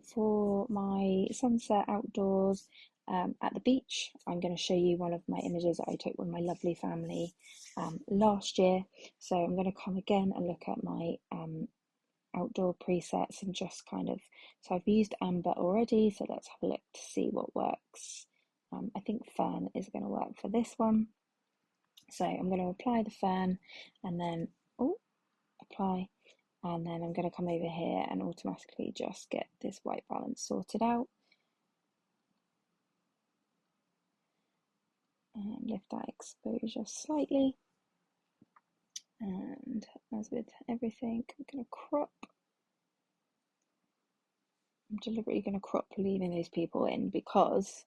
for my sunset outdoors at the beach, I'm going to show you one of my images that I took with my lovely family last year. So I'm going to come again and look at my outdoor presets and just kind of, so I've used amber already, so let's have a look to see what works. I think fern is going to work for this one. So I'm going to apply the fern and then apply, and then I'm going to come over here and automatically just get this white balance sorted out. And lift that exposure slightly. And as with everything, I'm going to crop. I'm deliberately going to crop leaving those people in because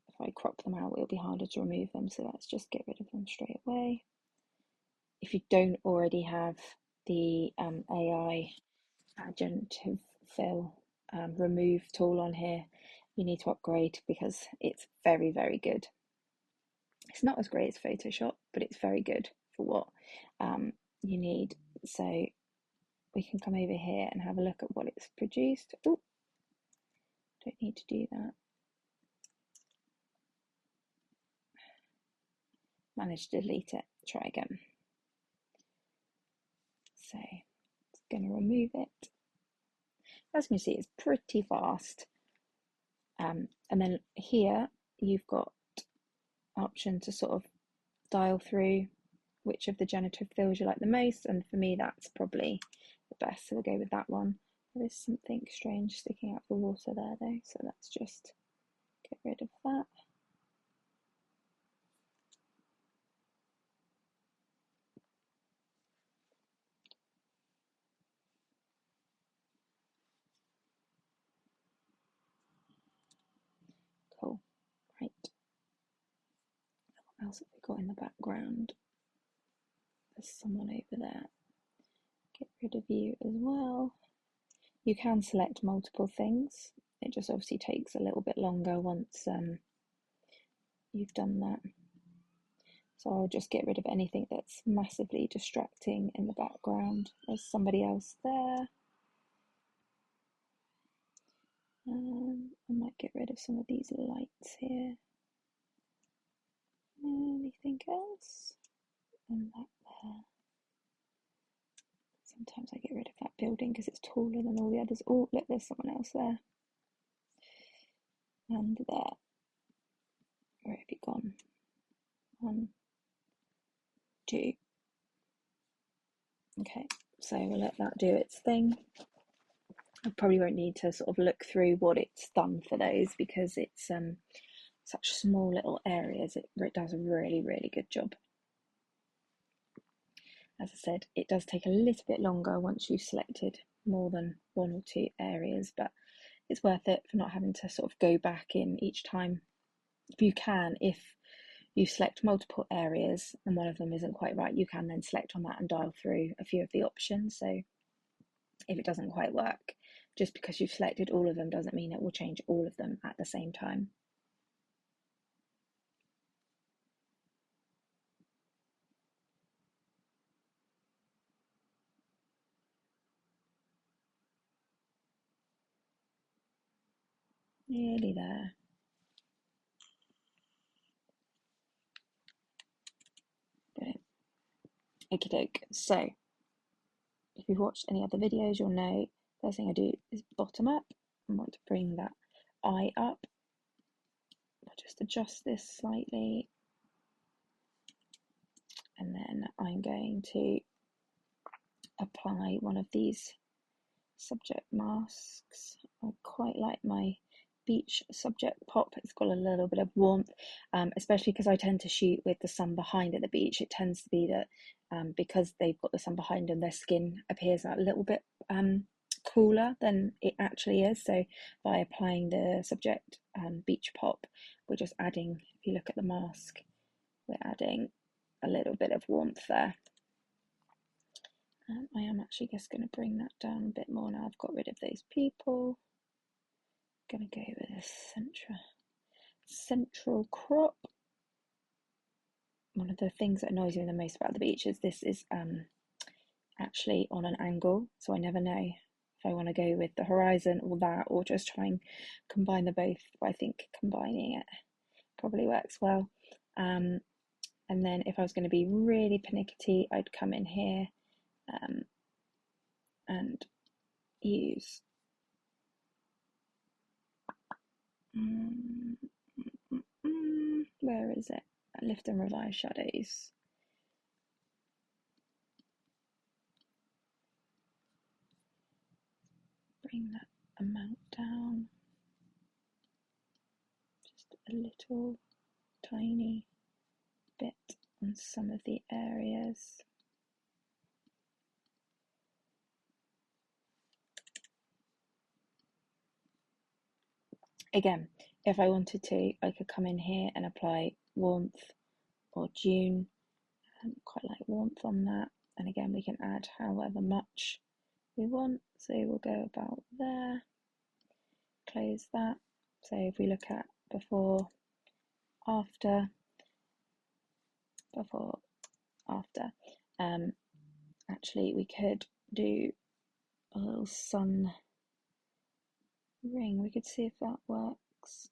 if I crop them out, it'll be harder to remove them. So let's just get rid of them straight away. If you don't already have the AI generative fill remove tool on here, you need to upgrade because it's very, very good. It's not as great as Photoshop, but it's very good for what you need. So we can come over here and have a look at what it's produced. Oh, don't need to do that. Managed to delete it. Try again. So it's going to remove it. As you can see, it's pretty fast. And then here you've got option to sort of dial through which of the generative fills you like the most, and for me that's probably the best, so we'll go with that one. There is something strange sticking out of the water there though, so let's just get rid of that. Cool. Right, what else have we got in the background? There's someone over there. Get rid of you as well. You can select multiple things. It just obviously takes a little bit longer once you've done that. So I'll just get rid of anything that's massively distracting in the background. There's somebody else there. I might get rid of some of these lights here. Anything else? And that there. Sometimes I get rid of that building because it's taller than all the others. Oh, look, there's someone else there. And there. Where have you gone? 1, 2. Okay, so we'll let that do its thing. I probably won't need to sort of look through what it's done for those because it's such small little areas. It does a really, really good job. As I said, it does take a little bit longer once you've selected more than 1 or 2 areas, but it's worth it for not having to sort of go back in each time. If you can, if you select multiple areas and one of them isn't quite right, you can then select on that and dial through a few of the options. So if it doesn't quite work, just because you've selected all of them doesn't mean it will change all of them at the same time. Nearly there. Brilliant. Okie doke. So if you've watched any other videos, you'll know first thing I do is bottom up. I want to bring that eye up. I'll just adjust this slightly. And then I'm going to apply one of these subject masks. I quite like my beach subject pop. It's got a little bit of warmth, especially because I tend to shoot with the sun behind at the beach. It tends to be that because they've got the sun behind them, their skin appears a little bit cooler than it actually is. So by applying the subject beach pop, we're just adding, if you look at the mask, we're adding a little bit of warmth there. I am actually just going to bring that down a bit more now I've got rid of those people. Going to go with a central crop. One of the things that annoys me the most about the beach is this is actually on an angle, so I never know if if I want to go with the horizon or that, or just try and combine the both. But I think combining it probably works well. And then if I was going to be really pernickety, I'd come in here and use where is it? Lift and revise shadows. Bring that amount down just a little tiny bit on some of the areas. Again, if I wanted to, I could come in here and apply warmth or June. Quite like warmth on that. And again, we can add however much we want. So we'll go about there. Close that. So if we look at before, after, before, after, actually we could do a little sun ring. We could see if that works.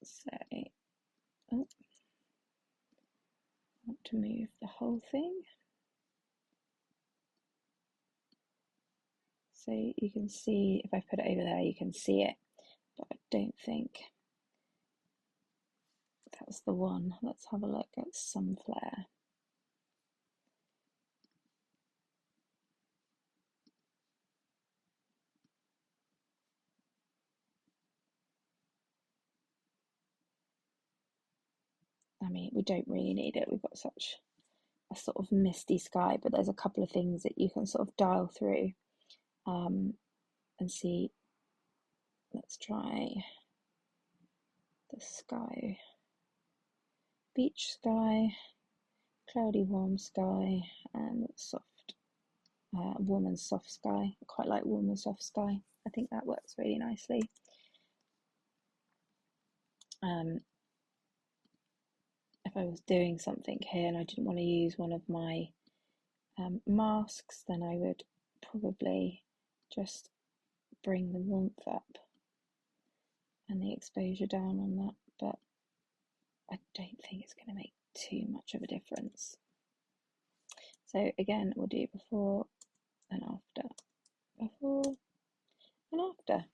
So, oh, I want to move the whole thing. So you can see, if I put it over there, you can see it, but I don't think that's the one. Let's have a look at sun flare. I mean, we don't really need it. We've got such a sort of misty sky, but there's a couple of things that you can sort of dial through and see. Let's try the sky. Beach sky, cloudy warm sky, and soft, warm and soft sky. I quite like warm and soft sky. I think that works really nicely. If I was doing something here and I didn't want to use one of my masks, then I would probably just bring the warmth up and the exposure down on that, but I don't think it's going to make too much of a difference. So again, we'll do before and after, before and after.